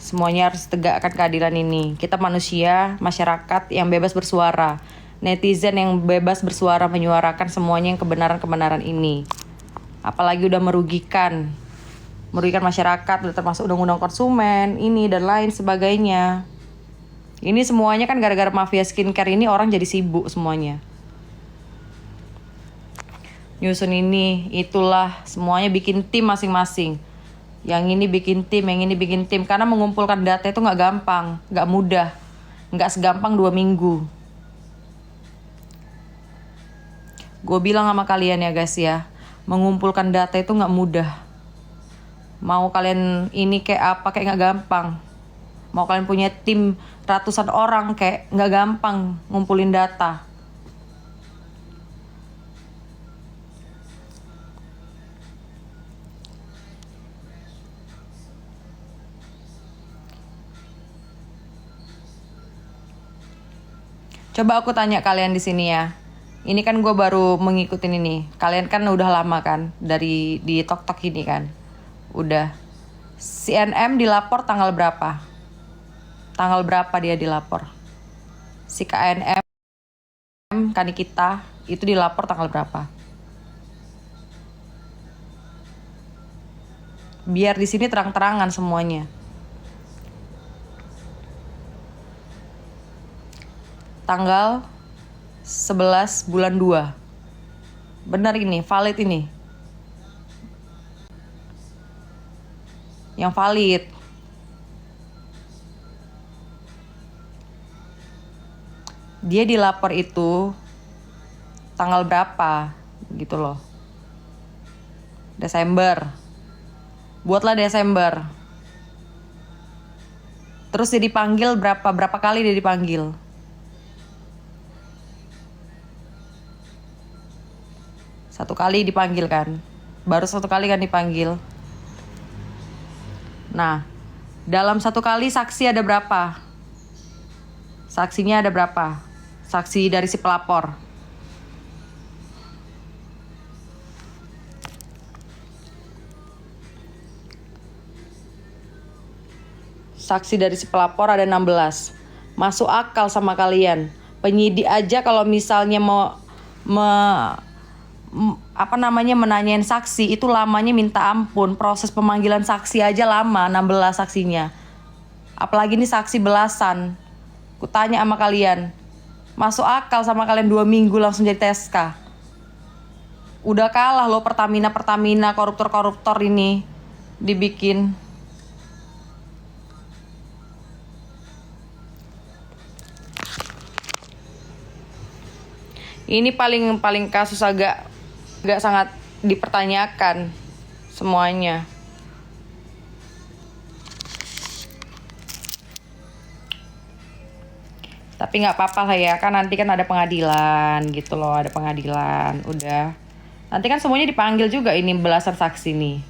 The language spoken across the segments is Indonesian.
Semuanya harus tegakkan keadilan ini. Kita manusia, masyarakat yang bebas bersuara. Netizen yang bebas bersuara menyuarakan semuanya yang kebenaran-kebenaran ini. Apalagi udah merugikan masyarakat, udah termasuk undang-undang konsumen, ini dan lain sebagainya. Ini semuanya kan gara-gara mafia skincare ini orang jadi sibuk semuanya. Nyusun ini, itulah, semuanya bikin tim masing-masing. Yang ini bikin tim, yang ini bikin tim. Karena mengumpulkan data itu gak gampang, gak mudah. Gak segampang 2 minggu. Gue bilang sama kalian ya guys ya, mengumpulkan data itu gak mudah. Mau kalian ini kayak apa, kayak gak gampang. Mau kalian punya tim ratusan orang kayak gak gampang ngumpulin data. Coba aku tanya kalian di sini ya. Ini kan gue baru mengikutin ini. Kalian kan udah lama kan dari di TokTok ini kan. Udah. Si NM dilapor tanggal berapa? Tanggal berapa dia dilapor? Si KNM Kani kita itu dilapor tanggal berapa? Biar di sini terang-terangan semuanya. Tanggal 11 bulan 2. Benar ini, valid ini. Yang valid. Dia dilapor itu tanggal berapa gitu loh. Desember. Buatlah Desember. Terus dia dipanggil berapa kali dia dipanggil? Satu kali dipanggil kan. Baru satu kali kan dipanggil. Nah, dalam satu kali saksi ada berapa? Saksinya ada berapa? Saksi dari si pelapor. Saksi dari si pelapor ada 16. Masuk akal sama kalian. Penyidik aja kalau misalnya menanyain saksi itu lamanya minta ampun. Proses pemanggilan saksi aja lama, 16 saksinya. Apalagi ini saksi belasan. Kutanya sama kalian, masuk akal sama kalian 2 minggu langsung jadi TSK? Udah kalah loh Pertamina koruptor ini dibikin. Ini paling kasus agak sangat dipertanyakan semuanya. Tapi nggak apa-apa lah ya, kan nanti kan ada pengadilan gitu loh, ada pengadilan. Udah, nanti kan semuanya dipanggil juga ini belasan saksi nih.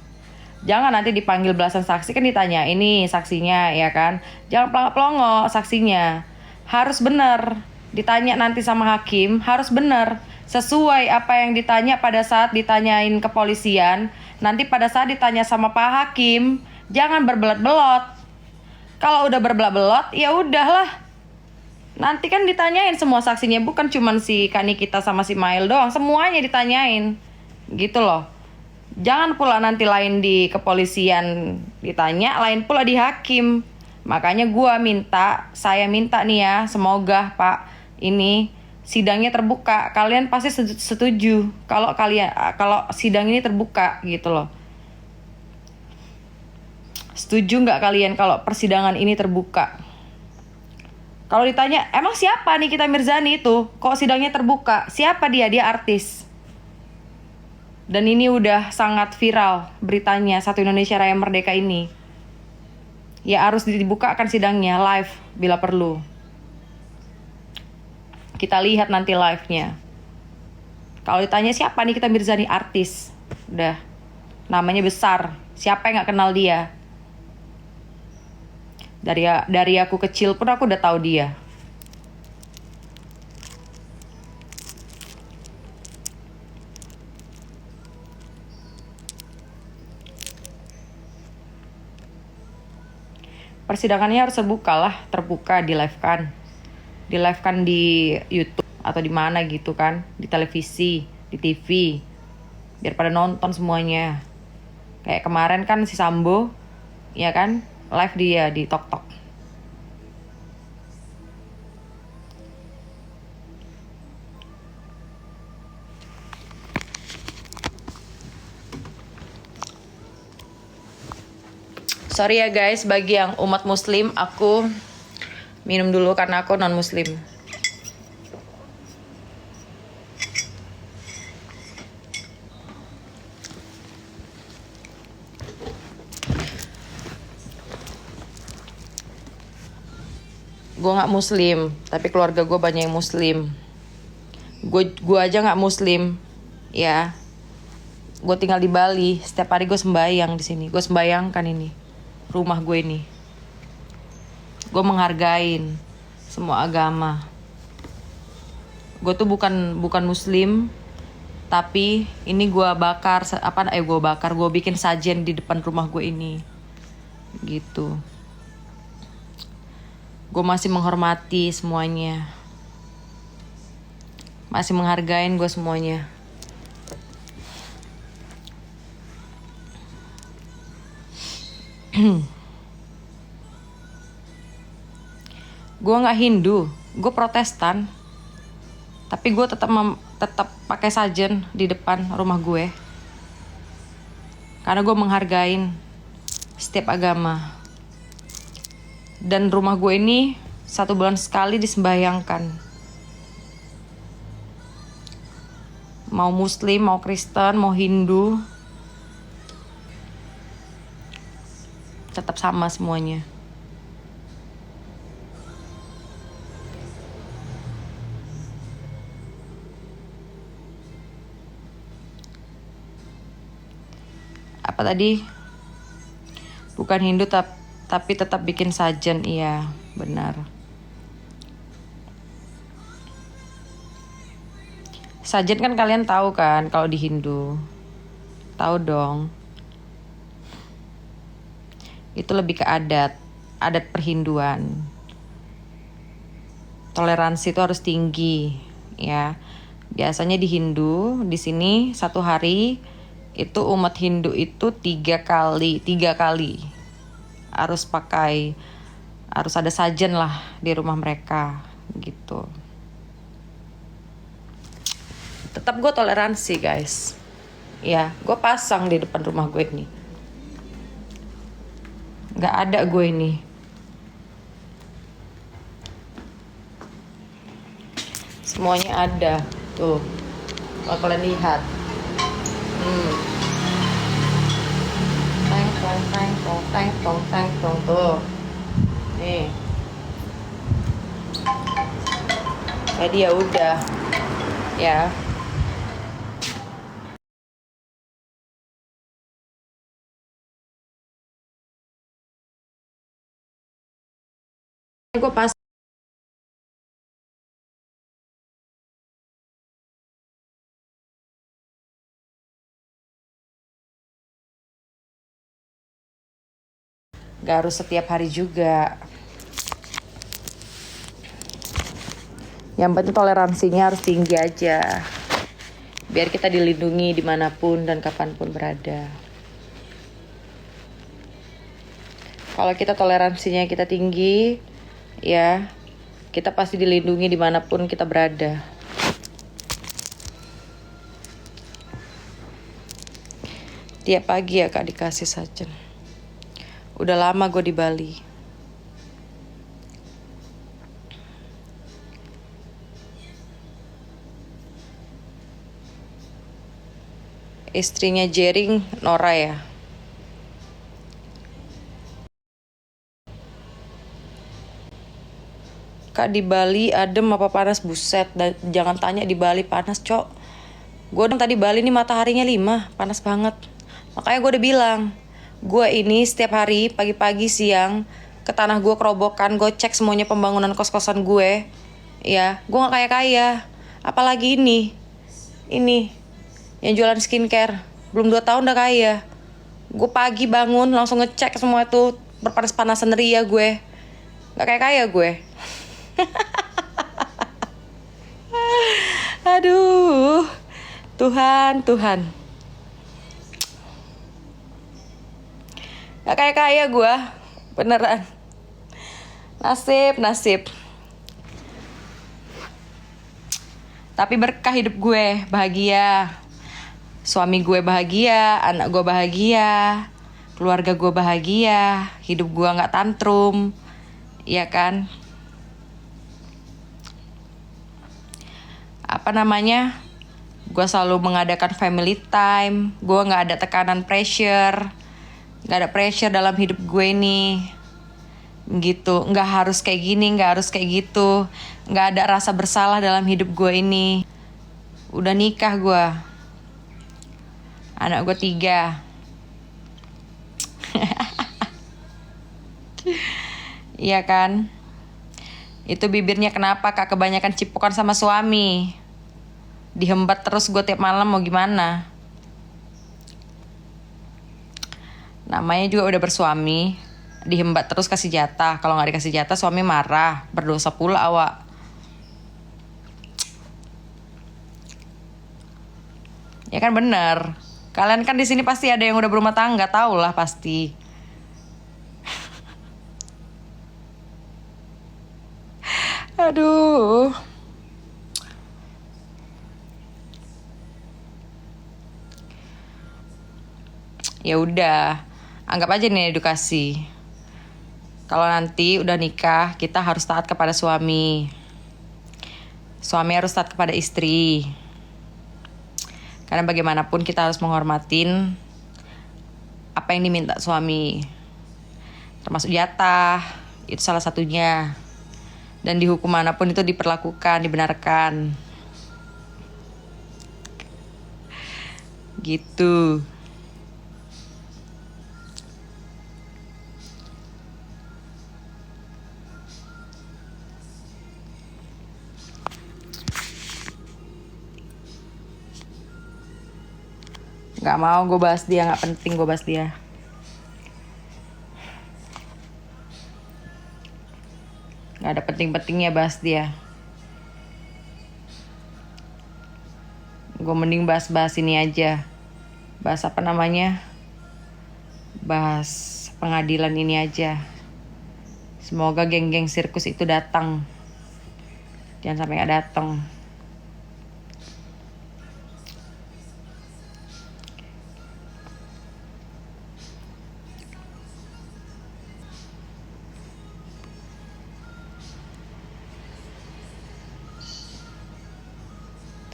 Jangan nanti dipanggil belasan saksi kan ditanya ini saksinya ya kan. Jangan pelongo saksinya. Harus benar. Ditanya nanti sama hakim harus benar. Sesuai apa yang ditanya pada saat ditanyain kepolisian. Nanti pada saat ditanya sama Pak Hakim, jangan berbelat-belot. Kalau udah berbelat-belot ya udahlah. Nanti kan ditanyain semua saksinya, bukan cuman si Kani kita sama si Mail doang, semuanya ditanyain. Gitu loh. Jangan pula nanti lain di kepolisian ditanya, lain pula di hakim. Makanya saya minta nih ya, semoga Pak ini sidangnya terbuka. Kalian pasti setuju kalau sidang ini terbuka gitu loh. Setuju nggak kalian kalau persidangan ini terbuka? Kalau ditanya, emang siapa Nikita Mirzani itu? Kok sidangnya terbuka? Siapa dia? Dia artis. Dan ini udah sangat viral beritanya, Satu Indonesia Raya Merdeka ini. Ya harus dibukakan sidangnya live bila perlu. Kita lihat nanti live-nya. Kalau ditanya siapa Nikita Mirzani? Artis. Udah, namanya besar. Siapa yang gak kenal dia? Dari aku kecil pun aku udah tahu dia. persidangannya harus terbuka, di live kan di YouTube atau di mana gitu kan, di televisi, di TV, biar pada nonton semuanya. Kayak kemarin kan si Sambo, ya kan, live dia di Tok Tok. Sorry ya guys, bagi yang umat muslim, aku minum dulu karena aku non muslim. Gue nggak muslim, tapi keluarga gue banyak yang muslim. Gue aja nggak muslim, ya. Gue tinggal di Bali, setiap hari gue sembahyang di sini. Gue sembayangkan ini rumah gue ini. Gue menghargain semua agama. Gue tuh bukan muslim, tapi ini gue bikin sajen di depan rumah gue ini, gitu. Gue masih menghormati semuanya, masih menghargain gue semuanya. Gue nggak Hindu, gue Protestan, tapi gue tetap pakai sajen di depan rumah gue, karena gue menghargain setiap agama. Dan rumah gue ini 1 bulan sekali disembahyangkan, mau muslim, mau Kristen, mau Hindu, tetap sama semuanya. Apa tadi? Bukan Hindu tapi tetap bikin sajen, iya benar. Sajen kan kalian tahu kan kalau di Hindu? Tahu dong. Itu lebih ke adat perhinduan. Toleransi itu harus tinggi, ya. Biasanya di Hindu, di sini 1 hari itu umat Hindu itu 3 kali harus ada sajen lah di rumah mereka, gitu. Tetap gue toleransi guys, ya. Gue pasang di depan rumah gue ini, nggak ada gue ini. Semuanya ada tuh, kalau kalian lihat. Teng tuh. Nih. Jadi ya udah. Ya. Gue pas gak harus setiap hari juga. Yang penting toleransinya harus tinggi aja, biar kita dilindungi dimanapun dan kapanpun berada. Kalau kita toleransinya kita tinggi, ya kita pasti dilindungi dimanapun kita berada. Tiap pagi ya Kak dikasih sajen. Udah lama gue di Bali. Istrinya Jering, Nora ya. Kak di Bali adem apa panas? Buset, jangan tanya di Bali panas cok. Gue tadi Bali nih mataharinya 5, panas banget. Makanya gue udah bilang, gue ini setiap hari pagi-pagi siang ke tanah gue kerobokan, gue cek semuanya pembangunan kos-kosan gue. Ya, gue gak kaya-kaya. Apalagi ini yang jualan skincare, belum 2 tahun udah kaya. Gue pagi bangun langsung ngecek semua tuh berpanas-panasan ria gue. Gak kayak kaya gue. Aduh, Tuhan. Gak kayak kaya gue, beneran. Nasib. Tapi berkah hidup gue, bahagia. Suami gue bahagia, anak gue bahagia, keluarga gue bahagia, hidup gue gak tantrum, iya kan? Gue selalu mengadakan family time, gue gak ada tekanan pressure, gak ada pressure dalam hidup gue nih. Gitu, gak harus kayak gini, gak harus kayak gitu, gak ada rasa bersalah dalam hidup gue ini. Udah nikah gue, anak gue 3. Iya kan? Itu bibirnya kenapa kak kebanyakan cipokan sama suami? Dihembat terus gue tiap malam, mau gimana? Namanya juga udah bersuami, dihembat terus kasih jatah. Kalau gak dikasih jatah suami marah, berdosa pula awak. Ya kan bener. Kalian kan di sini pasti ada yang udah berumah tangga, tau lah pasti. Aduh. Ya udah, anggap aja nih edukasi. Kalau nanti udah nikah, kita harus taat kepada suami. Suami harus taat kepada istri. Karena bagaimanapun kita harus menghormatin apa yang diminta suami. Termasuk jatah, itu salah satunya. Dan di hukum manapun itu diperlakukan, dibenarkan. Gitu. Gak mau gue bahas dia, gak penting gue bahas dia. Gak ada penting-pentingnya bahas dia. Gue mending bahas ini aja. Bahas apa namanya? Bahas pengadilan ini aja. Semoga geng-geng sirkus itu datang. Jangan sampai gak datang.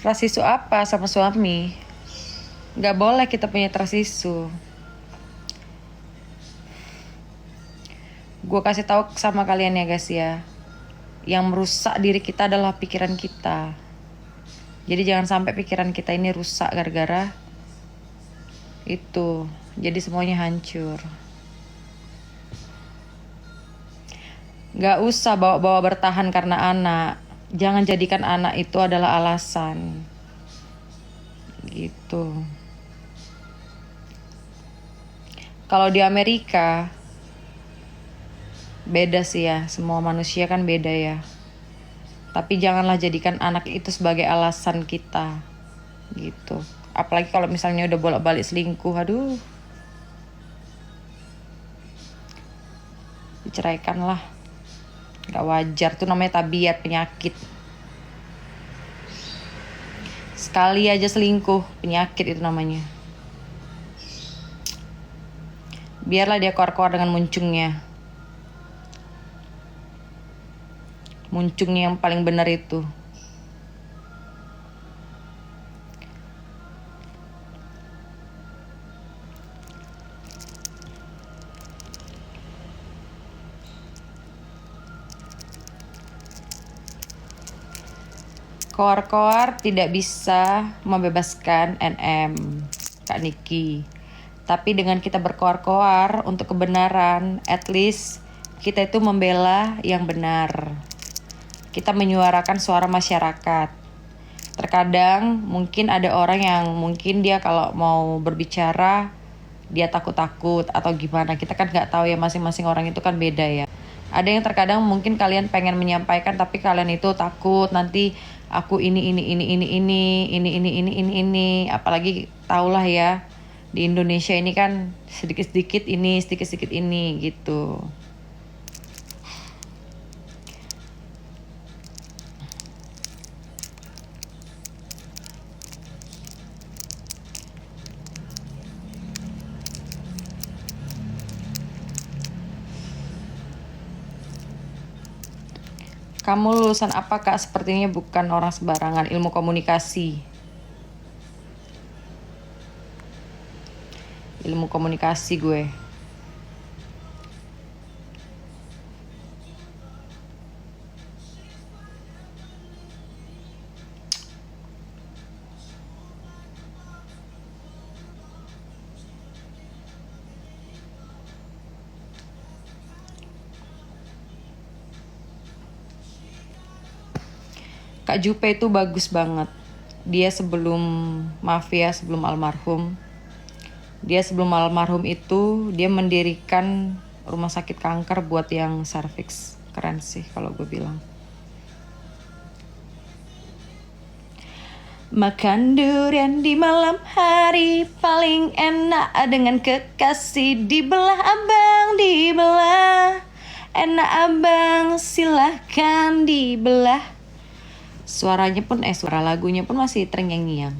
Trust issue apa sama suami? Gak boleh kita punya trust issue. Gue kasih tahu sama kalian ya guys ya. Yang merusak diri kita adalah pikiran kita. Jadi jangan sampai pikiran kita ini rusak gara-gara itu. Jadi semuanya hancur. Gak usah bawa-bawa bertahan karena anak. Jangan jadikan anak itu adalah alasan. Gitu. Kalau di Amerika beda sih ya, semua manusia kan beda ya. Tapi janganlah jadikan anak itu sebagai alasan kita. Gitu. Apalagi kalau misalnya udah bolak-balik selingkuh, aduh. Diceraikan lah. Gak wajar, tuh namanya tabiat, penyakit. Sekali aja selingkuh, penyakit itu namanya. Biarlah dia keluar-keluar dengan muncungnya. Muncungnya yang paling benar itu. Koar-koar tidak bisa membebaskan NM, Kak Niki. Tapi dengan kita berkoar-koar untuk kebenaran, at least kita itu membela yang benar. Kita menyuarakan suara masyarakat. Terkadang mungkin ada orang yang mungkin dia kalau mau berbicara dia takut-takut atau gimana. Kita kan nggak tahu ya, masing-masing orang itu kan beda ya. Ada yang terkadang mungkin kalian pengen menyampaikan tapi kalian itu takut nanti aku ini, apalagi tahulah ya di Indonesia ini kan sedikit-sedikit ini gitu. Kamu lulusan apa Kak? Sepertinya bukan orang sembarangan. Ilmu komunikasi. Ilmu komunikasi gue. Kak Jupe itu bagus banget. Dia sebelum mafia, sebelum almarhum. Dia sebelum almarhum itu dia mendirikan rumah sakit kanker buat yang cervix. Keren sih kalau gue bilang. Makan durian di malam hari paling enak dengan kekasih, dibelah abang dibelah. Enak abang silahkan dibelah. Suaranya pun suara lagunya pun masih terngiang-ngiang.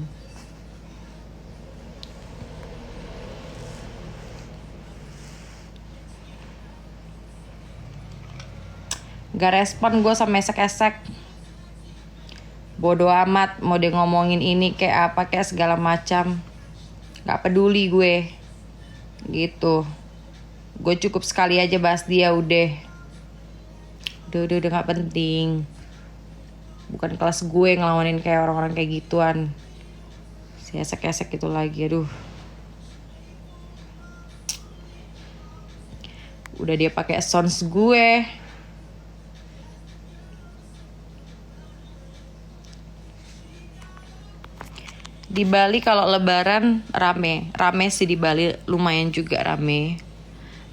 Gak respon gue sama esek-esek. Bodoh amat mau dia ngomongin ini kayak apa kayak segala macam. Gak peduli gue. Gitu. Gue cukup sekali aja bahas dia udah gak penting. Bukan kelas gue ngelawanin kayak orang-orang kayak gituan. Si esek-esek itu lagi, aduh. Udah dia pakai sounds gue. Di Bali kalau lebaran rame sih di Bali, lumayan juga rame.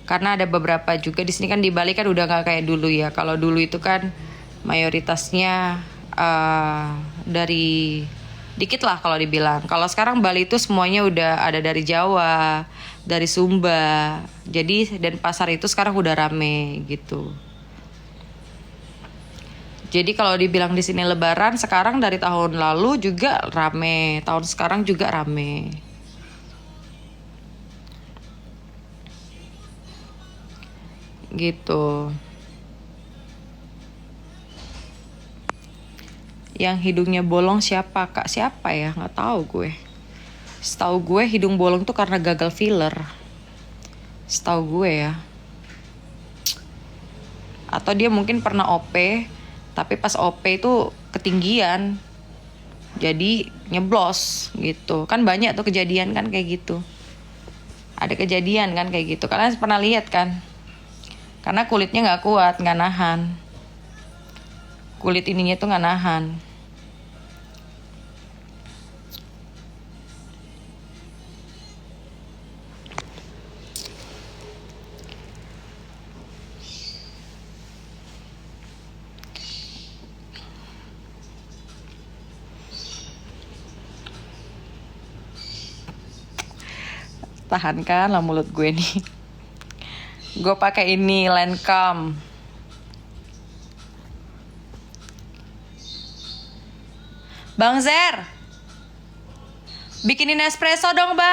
Karena ada beberapa juga di sini kan, di Bali kan udah gak kayak dulu ya. Kalau dulu itu kan mayoritasnya dari dikit lah kalau dibilang. Kalau sekarang Bali itu semuanya udah ada dari Jawa, dari Sumba. Jadi dan pasar itu sekarang udah rame gitu. Jadi kalau dibilang di sini lebaran sekarang dari tahun lalu juga rame, tahun sekarang juga rame. Gitu. Yang hidungnya bolong siapa Kak? Siapa ya? Nggak tahu gue. Setahu gue hidung bolong tuh karena gagal filler. Setahu gue ya. Atau dia mungkin pernah OP, tapi pas OP itu ketinggian. Jadi nyeblos gitu. Kan banyak tuh kejadian kan kayak gitu. Ada kejadian kan kayak gitu. Kalian pernah lihat kan? Karena kulitnya nggak kuat, nggak nahan. Kulit ininya tuh nggak nahan. Tahan kan lah mulut gue nih. Gue pakai ini Lancome. Bang Zer, bikinin espresso dong bang.